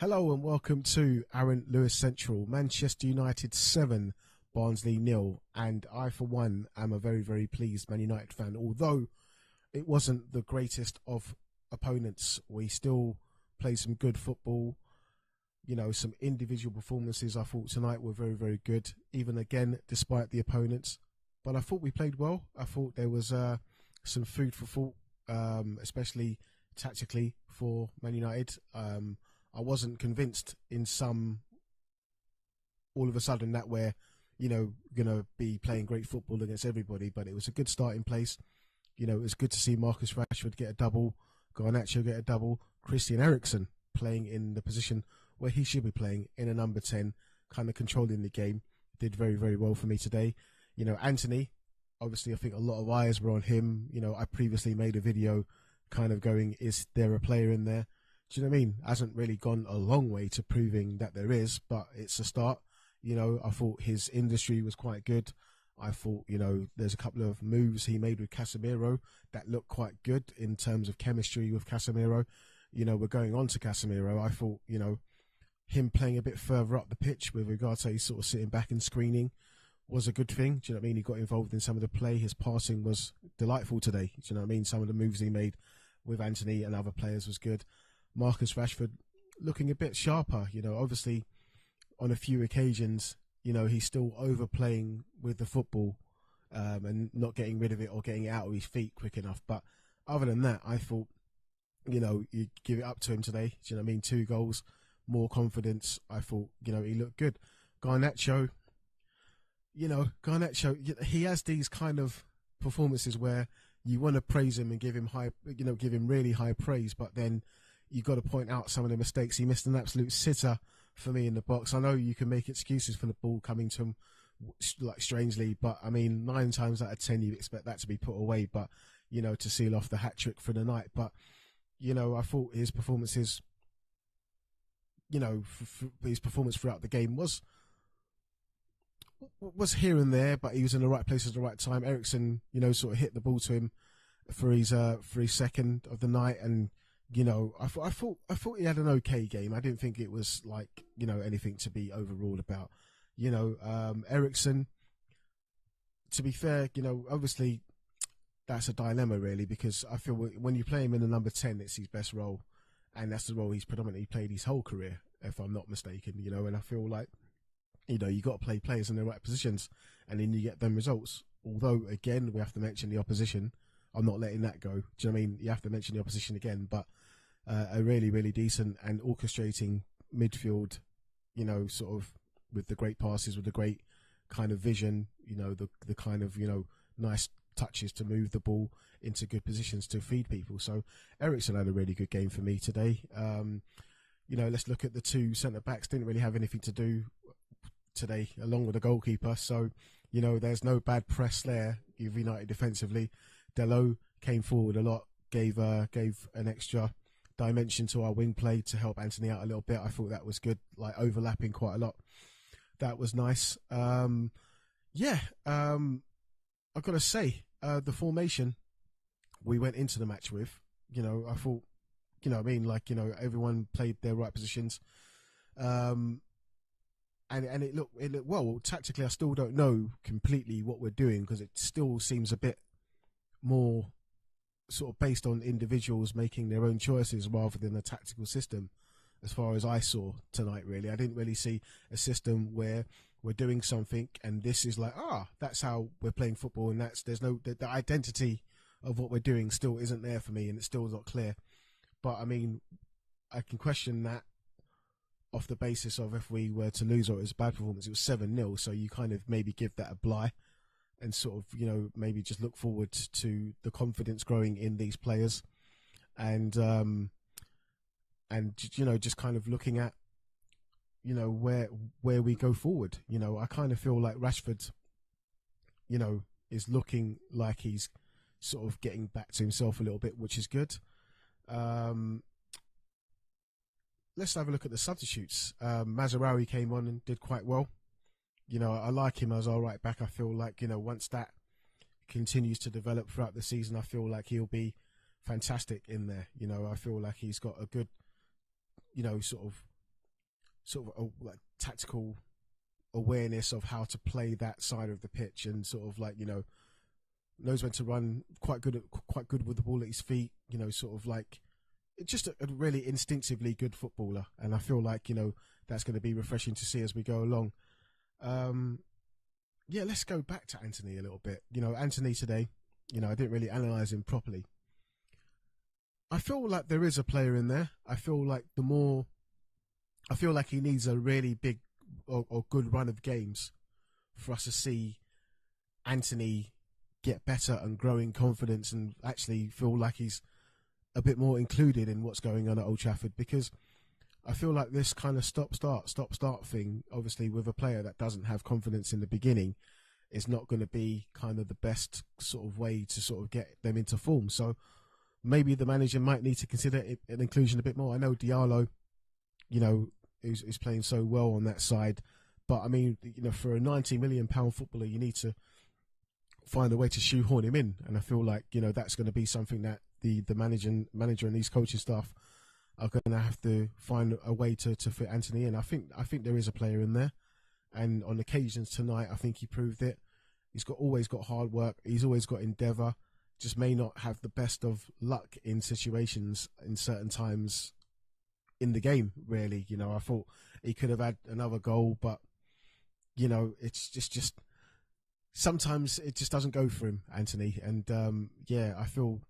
Hello and welcome to Aaron Lewis Central. Manchester United 7, Barnsley 0. And I, for one, am a very, very pleased Man United fan. Although it wasn't the greatest of opponents, we still played some good football. You know, some individual performances I thought tonight were very, very good, even again, despite the opponents. But I thought we played well. I thought there was some food for thought, especially tactically for Man United. I wasn't convinced in some, all of a sudden, that we're, going to be playing great football against everybody, but it was a good starting place. You know, it was good to see Marcus Rashford get a double, Garnacho get a double, Christian Eriksen playing in the position where he should be playing, in a number 10, kind of controlling the game. Did very, very well for me today. You know, Anthony, obviously I think a lot of eyes were on him. You know, I previously made a video kind of going, is there a player in there? Do you know what I mean? Hasn't really gone a long way to proving that there is, but it's a start. You know, I thought his industry was quite good. I thought, there's a couple of moves he made with Casemiro that looked quite good in terms of chemistry with Casemiro. You know, we're going on to Casemiro. I thought, him playing a bit further up the pitch with regards to sort of sitting back and screening was a good thing. Do you know what I mean? He got involved in some of the play. His passing was delightful today. Do you know what I mean? Some of the moves he made with Anthony and other players was good. Marcus Rashford looking a bit sharper, obviously on a few occasions, he's still overplaying with the football and not getting rid of it or getting it out of his feet quick enough. But other than that, I thought, you give it up to him today. Do you know what I mean? 2 goals, more confidence. I thought, he looked good. Garnacho, he has these kind of performances where you want to praise him and give him give him really high praise, but then you've got to point out some of the mistakes. He missed an absolute sitter for me in the box. I know you can make excuses for the ball coming to him like strangely, but I mean 9 times out of 10 you expect that to be put away, but to seal off the hat-trick for the night. But I thought his performances, his performance throughout the game was here and there, but he was in the right place at the right time. Eriksen, sort of hit the ball to him for his second of the night, and I thought he had an okay game. I didn't think it was like anything to be overruled about. Eriksen, to be fair, obviously that's a dilemma really, because I feel when you play him in the number 10, it's his best role, and that's the role he's predominantly played his whole career, if I'm not mistaken. And I feel like you got to play players in the right positions, and then you get them results. Although again, we have to mention the opposition. I'm not letting that go. Do you know what I mean? You have to mention the opposition again, but a really, really decent and orchestrating midfield, sort of with the great passes, with the great kind of vision, the kind of, nice touches to move the ball into good positions to feed people. So Eriksen had a really good game for me today. Let's look at the 2 centre-backs. Didn't really have anything to do today, along with the goalkeeper. So, there's no bad press there. United defensively. Dello came forward a lot, gave an extra dimension to our wing play to help Anthony out a little bit. I thought that was good, like overlapping quite a lot. That was nice. I've got to say, the formation we went into the match with, I thought, everyone played their right positions. And it looked well. Tactically, I still don't know completely what we're doing, because it still seems a bit more sort of based on individuals making their own choices rather than a tactical system, as far as I saw tonight. Really, I didn't really see a system where we're doing something and this is like, that's how we're playing football, and there's no the identity of what we're doing still isn't there for me, and it's still not clear. But I mean, I can question that off the basis of, if we were to lose or it was a bad performance, it was 7-0, so you kind of maybe give that a bye and sort of, maybe just look forward to the confidence growing in these players, and just kind of looking at, where we go forward. I kind of feel like Rashford, is looking like he's sort of getting back to himself a little bit, which is good. Let's have a look at the substitutes. Mazraoui came on and did quite well. I like him as our right back. I feel like, once that continues to develop throughout the season, I feel like he'll be fantastic in there. I feel like he's got a good, sort of sort of like tactical awareness of how to play that side of the pitch, and sort of like, you know, knows when to run, quite good with the ball at his feet, you know, sort of like just a really instinctively good footballer. And I feel like, you know, that's going to be refreshing to see as we go along. Yeah, let's go back to Anthony a little bit. You know, Anthony today, you know, I didn't really analyse him properly. I feel like there is a player in there. I feel like he needs a really big or good run of games for us to see Anthony get better and grow in confidence and actually feel like he's a bit more included in what's going on at Old Trafford, because I feel like this kind of stop-start thing, obviously with a player that doesn't have confidence in the beginning, is not going to be kind of the best sort of way to sort of get them into form. So maybe the manager might need to consider an inclusion a bit more. I know Diallo, you know, is playing so well on that side, but I mean, you know, for a £90 million footballer, you need to find a way to shoehorn him in. And I feel like, you know, that's going to be something that the manager and these coaching staff are going to have to find a way to fit Anthony in. I think there is a player in there, and on occasions tonight, I think he proved it. He's always got hard work. He's always got endeavour. Just may not have the best of luck in situations in certain times in the game. Really, you know, I thought he could have had another goal, but you know, it's just sometimes it just doesn't go for him, Anthony. And yeah, I feel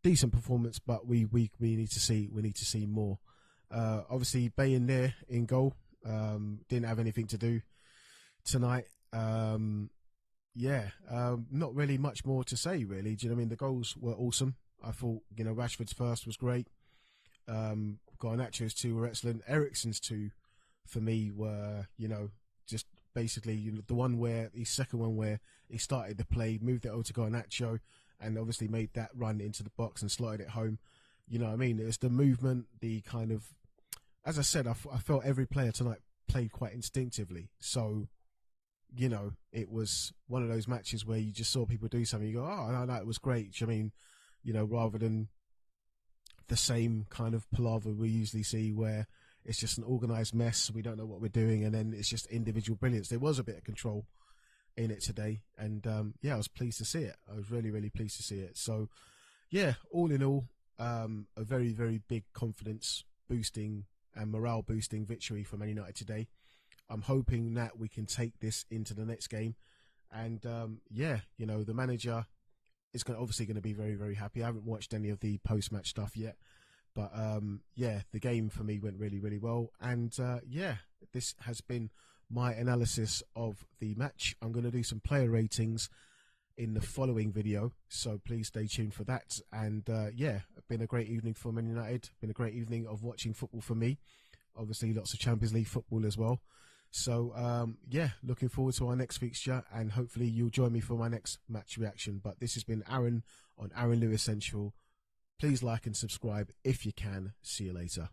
decent performance, but we need to see more. Obviously, Bayin there in goal, didn't have anything to do tonight. Not really much more to say, really. Do you know what I mean? The goals were awesome. I thought, you know, Rashford's first was great. Garnacho's two were excellent. Eriksen's two, for me, were, you know, just basically, you know, the second one where he started the play, moved it over to Garnacho, and obviously made that run into the box and slotted it home. You know what I mean? It's the movement, the kind of, as I said, I felt every player tonight played quite instinctively. So, you know, it was one of those matches where you just saw people do something, you go, oh, no, it was great. I mean, you know, rather than the same kind of palaver we usually see where it's just an organised mess, we don't know what we're doing, and then it's just individual brilliance. There was a bit of control in it today, and yeah, I was pleased to see it. I was really, really pleased to see it. So yeah, all in all, a very, very big confidence boosting and morale boosting victory for Man United today. I'm hoping that we can take this into the next game, and yeah, you know, the manager is obviously going to be very, very happy. I haven't watched any of the post-match stuff yet, but yeah, the game for me went really, really well, and yeah, this has been my analysis of the match. I'm going to do some player ratings in the following video, so please stay tuned for that. And yeah, it's been a great evening for Man United, been a great evening of watching football for me, obviously lots of Champions League football as well. So yeah, looking forward to our next fixture, and hopefully you'll join me for my next match reaction. But this has been Aaron on Aaron Lewis Central. Please like and subscribe if you can. See you later.